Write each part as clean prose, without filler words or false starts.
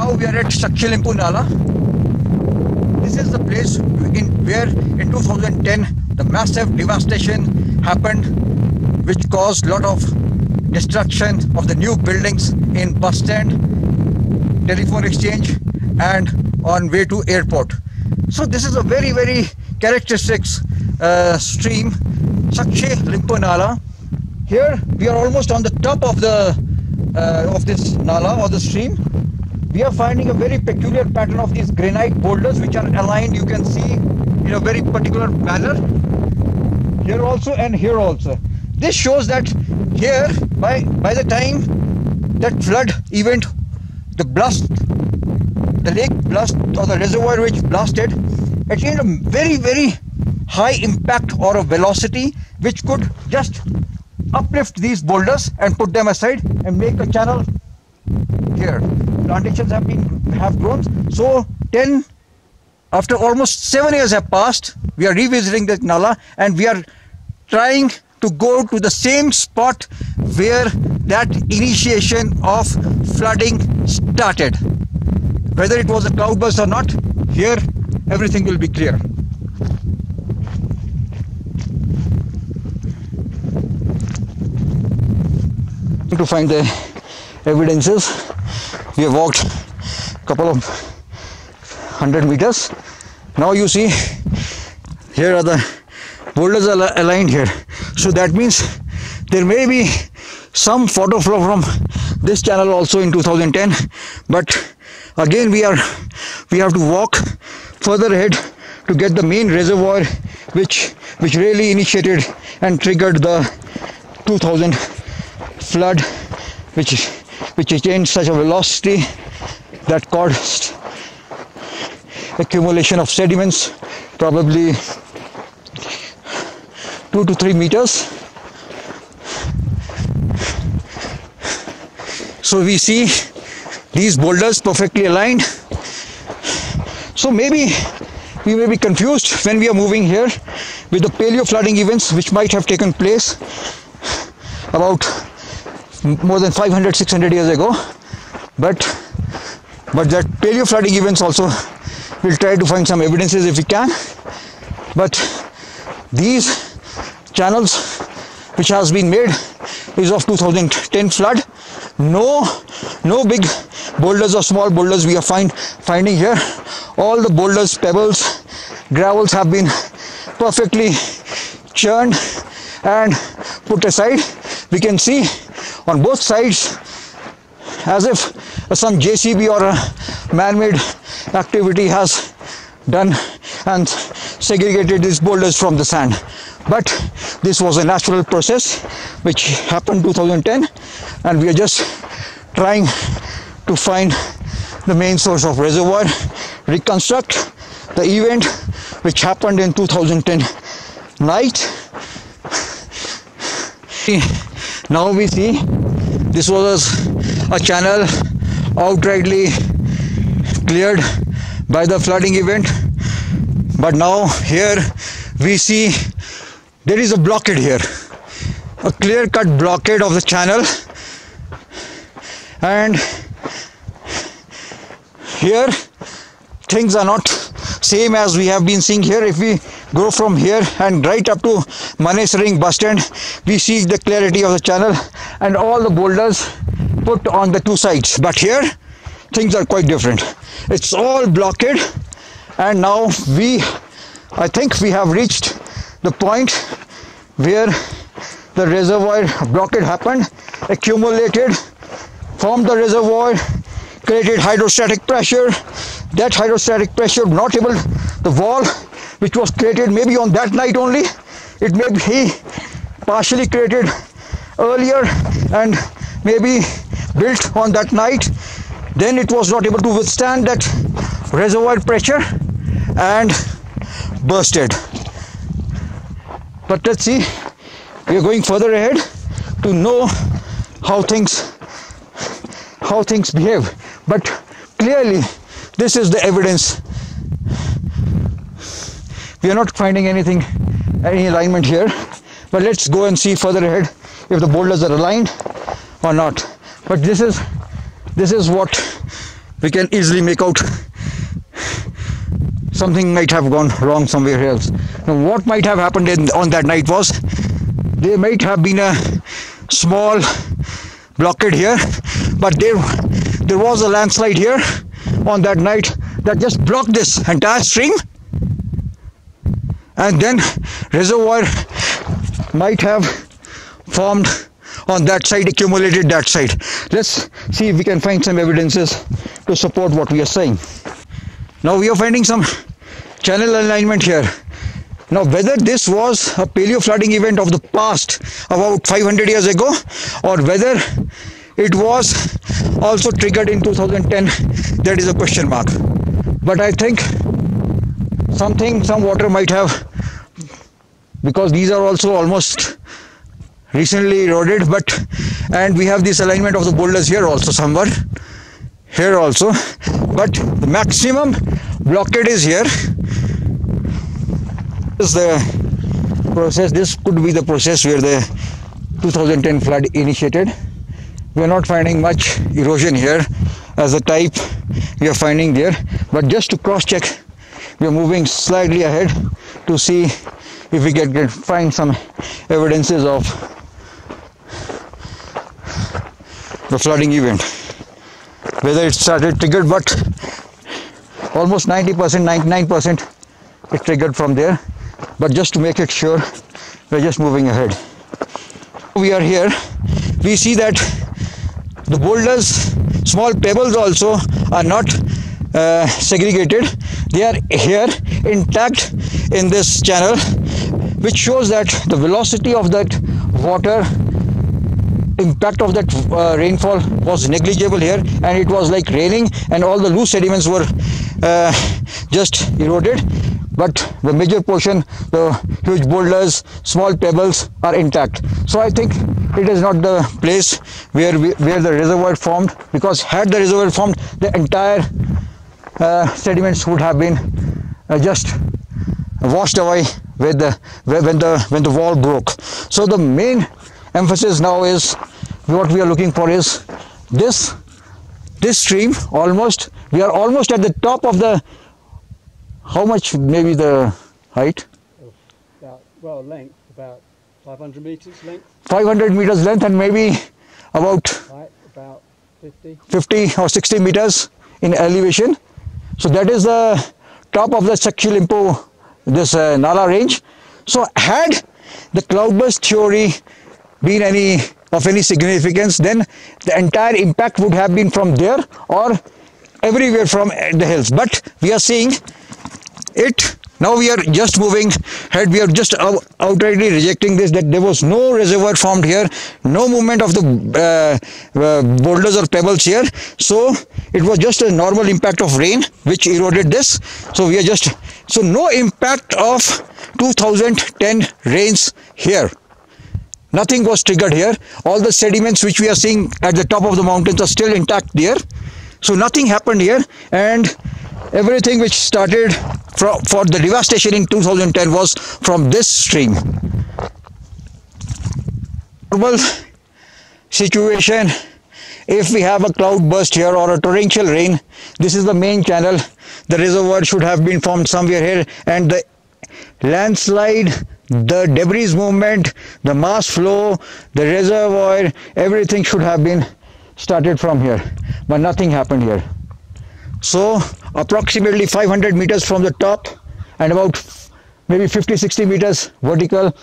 now we are at Sakhilimpu Nala. This is the place where in 2010 the massive devastation happened, which caused a lot of destruction of the new buildings in bus stand, telephone exchange, and on way to airport. So this is a very, very characteristic stream, Sakhilimpu Nala. Here we are almost on the top of this Nala or the stream. We are finding a very peculiar pattern of these granite boulders which are aligned, you can see, in a very particular manner. Here also and here also. This shows that here, by the time that flood event, the lake blast or the reservoir which blasted, attained a very, very high impact or a velocity which could just uplift these boulders and put them aside and make a channel here. Plantations have grown. So after almost 7 years have passed, we are revisiting this Nala and we are trying to go to the same spot where that initiation of flooding started. Whether it was a cloudburst or not, here everything will be clear. To find the evidences, we have walked a couple of 100 meters. Now you see here are the boulders are aligned here, so that means there may be some photo flow from this channel also in 2010, but again we have to walk further ahead to get the main reservoir which really initiated and triggered the 2000 flood, which attained such a velocity that caused accumulation of sediments, probably 2 to 3 meters. So we see these boulders perfectly aligned. So maybe we may be confused when we are moving here with the paleo flooding events which might have taken place about more than 500-600 years ago, but that paleo flooding events also, we'll try to find some evidences if we can. But these channels which has been made is of 2010 flood. No big boulders or small boulders we are finding here. All the boulders, pebbles, gravels have been perfectly churned and put aside. We can see on both sides as if some JCB or a man-made activity has done and segregated these boulders from the sand. But this was a natural process which happened 2010, and we are just trying to find the main source of reservoir, reconstruct the event which happened in 2010 night. Now we see this was a channel outrightly cleared by the flooding event, but now here we see there is a blockade here, a clear-cut blockade of the channel, and here things are not same as we have been seeing here. If we go from here and right up to Manesering bus stand, we see the clarity of the channel and all the boulders put on the two sides. But here things are quite different. It's all blockade, and now I think we have reached the point where the reservoir blockade happened, accumulated, formed the reservoir, created hydrostatic pressure. That hydrostatic pressure not able, the wall which was created maybe on that night only, it may be partially created earlier and maybe built on that night, then it was not able to withstand that reservoir pressure and bursted. But let's see, we are going further ahead to know how things behave. But clearly this is the evidence. We are not finding any alignment here, but let's go and see further ahead if the boulders are aligned or not. But this is what we can easily make out something might have gone wrong somewhere else. Now, what might have happened on that night was there might have been a small blockade here, but there was a landslide here on that night that just blocked this entire stream, and then reservoir might have formed on that side, accumulated that side. Let's see if we can find some evidences to support what we are saying. Now we are finding some channel alignment here. Now whether this was a paleo flooding event of the past about 500 years ago, or whether it was also triggered in 2010, that is a question mark. But I think some water might have, because these are also almost recently eroded, and we have this alignment of the boulders here also, somewhere here also, but the maximum blockade is here. This is the process. This could be the process where the 2010 flood initiated. We are not finding much erosion here as the type we are finding there, but just to cross check, we are moving slightly ahead to see if we can find some evidences of the flooding event, whether it started triggered, but almost 90%, 99% it triggered from there. But just to make it sure, we're just moving ahead. We are here, we see that the boulders, small pebbles also are not segregated. They are here intact in this channel, which shows that the velocity of that water, impact of that rainfall was negligible here, and it was like raining, and all the loose sediments were just eroded, but the major portion, the huge boulders, small pebbles are intact. So I think it is not the place where the reservoir formed, because had the reservoir formed, the entire sediments would have been just washed away with when the wall broke. So the main emphasis now is, what we are looking for is this stream. Almost, we are almost at the top of the, how much maybe the height? Well, length, about 500 meters length. 500 meters length, and maybe about height, about 50 or 60 meters in elevation. So that is the top of the Sakchi Limpo, this Nala range. So had the cloudburst theory been of any significance, then the entire impact would have been from there or everywhere from the hills. But we are seeing it now. We are just moving ahead. We are just outrightly rejecting this, that there was no reservoir formed here, no movement of the boulders or pebbles here. So it was just a normal impact of rain which eroded this. So we are just, so no impact of 2010 rains here. Nothing was triggered here. All the sediments which we are seeing at the top of the mountains are still intact there. So nothing happened here, and everything which started for the devastation in 2010 was from this stream. Normal situation, if we have a cloud burst here or a torrential rain, this is the main channel. The reservoir should have been formed somewhere here, and the landslide, the debris movement, the mass flow, the reservoir, everything should have been started from here, but nothing happened here. So approximately 500 meters from the top and about maybe 50-60 meters vertical,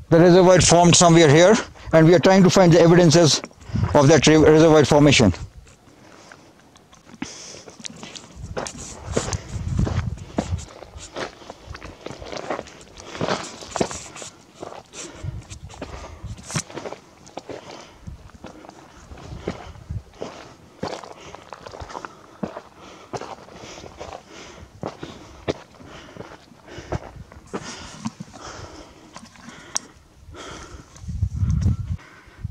the reservoir formed somewhere here, and we are trying to find the evidences of that reservoir formation.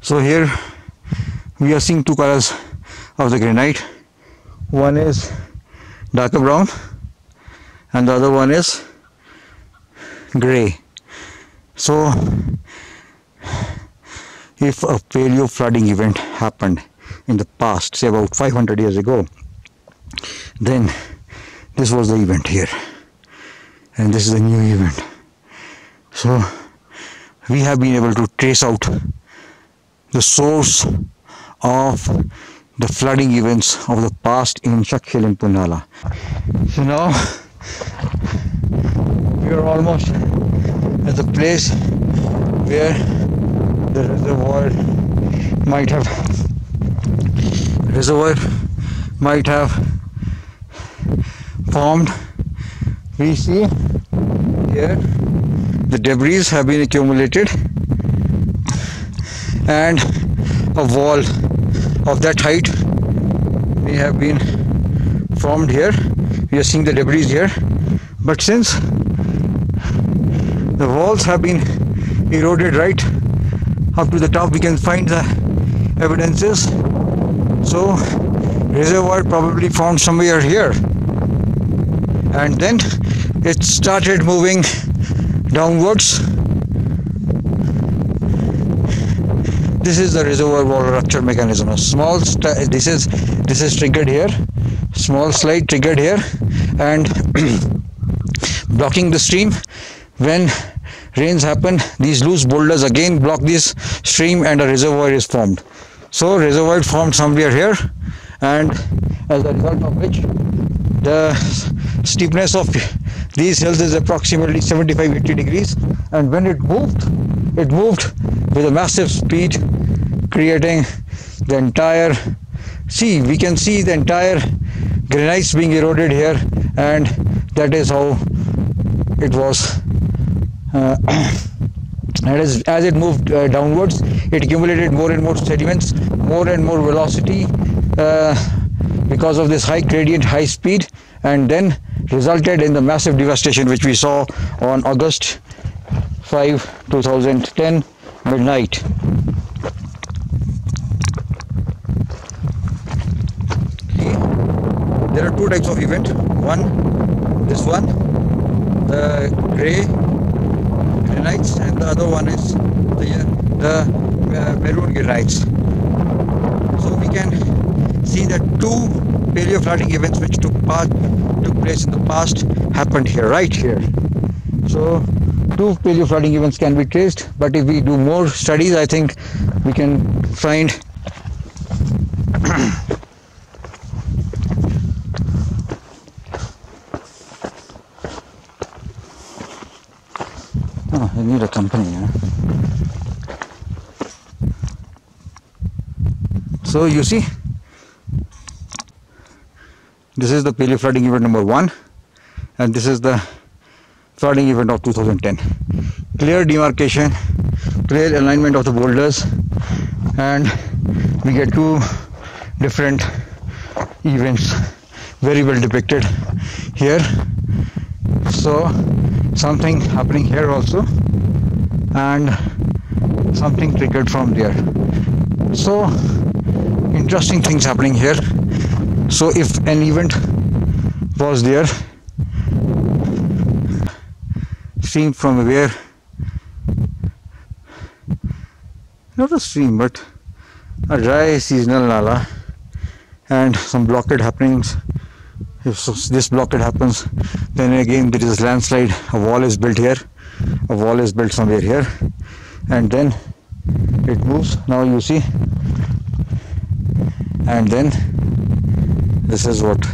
So here we are seeing two colors of the granite. One is darker brown and the other one is grey. So if a paleo flooding event happened in the past, say about 500 years ago, Then this was the event here, and this is the new event. So we have been able to trace out the source of the flooding events of the past in Shakshil and Punala. So now we are almost at the place where the reservoir might have formed. We see here the debris have been accumulated, and a wall of that height may have been formed here. We are seeing the debris here, but since the walls have been eroded right up to the top, we can find the evidences. So reservoir probably formed somewhere here, and then it started moving downwards. This is the reservoir wall rupture mechanism. A small this is triggered here, small slide triggered here, and blocking the stream. When rains happen, these loose boulders again block this stream, and a reservoir is formed. So reservoir formed somewhere here, and as a result of which the steepness of these hills is approximately 75-80 degrees, and when it moved with a massive speed, creating the entire we can see the entire granites being eroded here, and that is how it was. As it moved downwards, it accumulated more and more sediments, more and more velocity because of this high gradient, high speed, and then resulted in the massive devastation which we saw on August 5, 2010 midnight. There are two types of event. This one, the grey granites, and the other one is the maroon granites. So we can see that two paleo flooding events which took place in the past happened here, right here. So two paleo flooding events can be traced, but if we do more studies, I think we can find I need a company. So you see, this is the paleo flooding event number 1, and this is the flooding event of 2010. Clear demarcation, clear alignment of the boulders, and we get two different events very well depicted here. So something happening here also, and something triggered from there. So interesting things happening here. So if an event was there, stream from where, not a stream but a dry seasonal nala, and some blockade happenings. If this blockade happens, then again there is a landslide. A wall is built here, a wall is built somewhere here, and then it moves. Now you see, and then this is what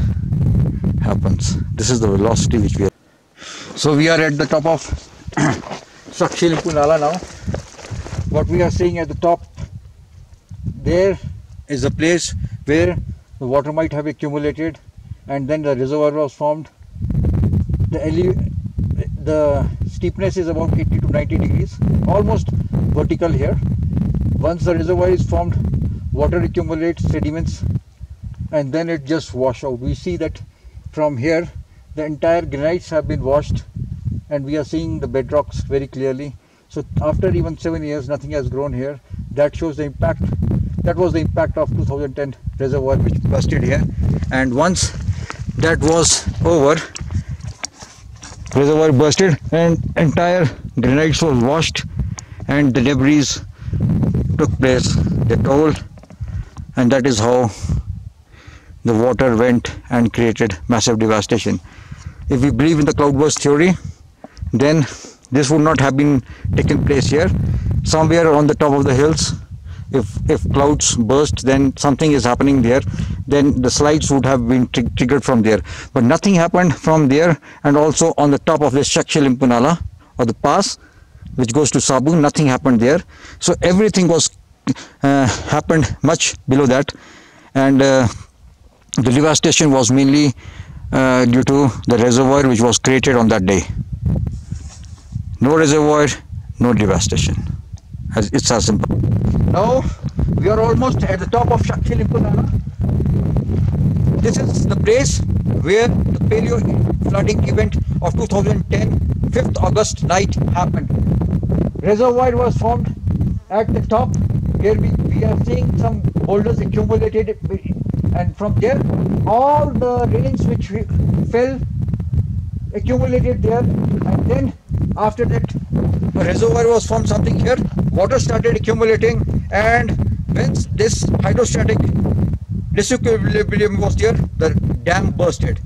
happens. This is the velocity which we are. So we are at the top of Shakshil Punala now. What we are seeing at the top there is a place where the water might have accumulated, and then the reservoir was formed. The steepness is about 80 to 90 degrees, almost vertical here. Once the reservoir is formed, water accumulates, sediments, and then it just washes out. We see that from here the entire granites have been washed, and we are seeing the bedrocks very clearly. So after even 7 years, nothing has grown here. That shows the impact. That was the impact of 2010 reservoir which busted here, and once that was over, reservoir busted and entire granites was washed, and the debris took place, they told, and that is how the water went and created massive devastation. If we believe in the cloudburst theory, then this would not have been taken place here. Somewhere on the top of the hills, if clouds burst, then something is happening there, then the slides would have been triggered from there. But nothing happened from there, and also on the top of the Shakshi-Limpunala, or the pass which goes to Sabu, nothing happened there. So everything was happened much below that, and the devastation was mainly due to the reservoir which was created on that day. No reservoir, no devastation. It's as simple. Now we are almost at the top of Shakshi-Limpunala. This is the place where the paleo flooding event of 2010, 5th August night happened. Reservoir was formed at the top. Here we are seeing some boulders accumulated, and from there all the rains which fell accumulated there, and then after that a reservoir was formed, something here, water started accumulating, and when this hydrostatic disequilibrium was there, the dam bursted.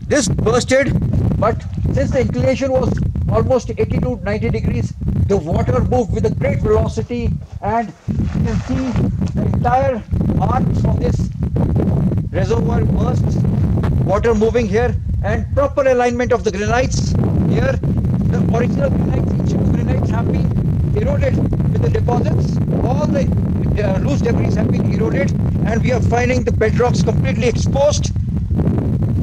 This bursted, but since the inclination was almost 80 to 90 degrees, the water moved with a great velocity, and you can see the entire arms of this reservoir burst, water moving here, and proper alignment of the granites here. The original granites, each of the granites have been eroded with the deposits. All the loose debris have been eroded, and we are finding the bedrocks completely exposed.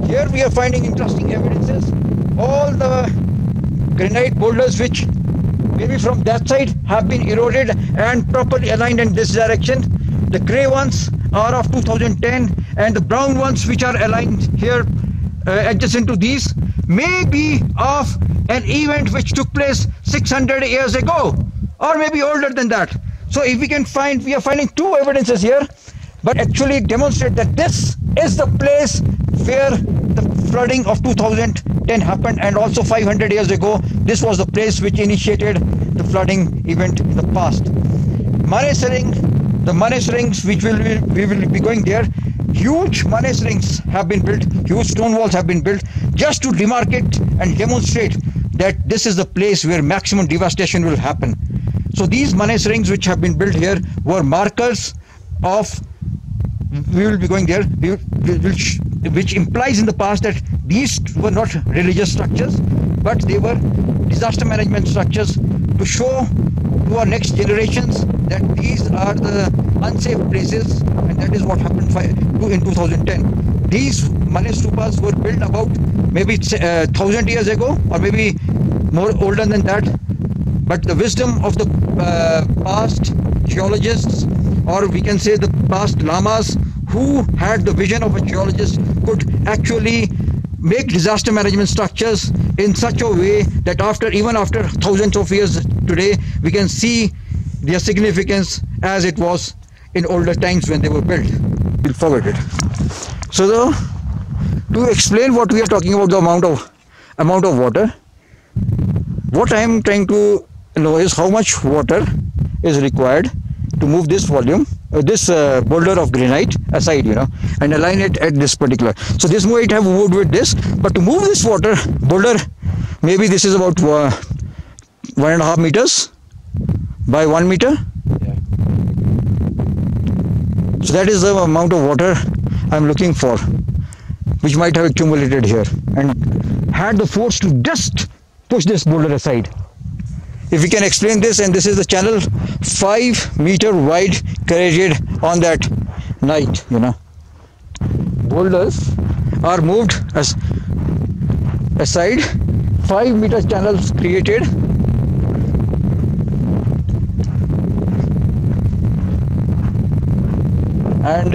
Here we are finding interesting evidences. All the granite boulders which maybe from that side have been eroded and properly aligned in this direction. The grey ones are of 2010, and the brown ones which are aligned here adjacent to these may be of an event which took place 600 years ago, or maybe older than that. So if we can find, we are finding two evidences here, but actually demonstrate that this is the place where the flooding of 2010 happened, and also 500 years ago this was the place which initiated the flooding event in the past. Manesering, the Manesarings which we will be going there, huge Manesarings have been built, huge stone walls have been built just to demarcate and demonstrate that this is the place where maximum devastation will happen. So these Manesarings which have been built here were markers of, we will be going there, which implies in the past that these were not religious structures, but they were disaster management structures to show to our next generations that these are the unsafe places, and that is what happened in 2010. These Mane stupas were built about maybe 1,000 years ago, or maybe more older than that, but the wisdom of the past geologists, or we can say the past lamas who had the vision of a geologist, could actually make disaster management structures in such a way that even after thousands of years today, we can see their significance as it was in older times when they were built. We'll forget it. So to explain what we are talking about, the amount of water, what I am trying to know is how much water is required to move this volume, this boulder of granite aside, and align it at this particular. So this might have moved with this, but to move this water boulder, maybe this is about 1.5 meters by 1 meter. Yeah. So that is the amount of water I'm looking for, which might have accumulated here and had the force to just push this boulder aside. If we can explain this, and this is the channel 5 meter wide created on that night, boulders are moved aside, 5 meter channels created, and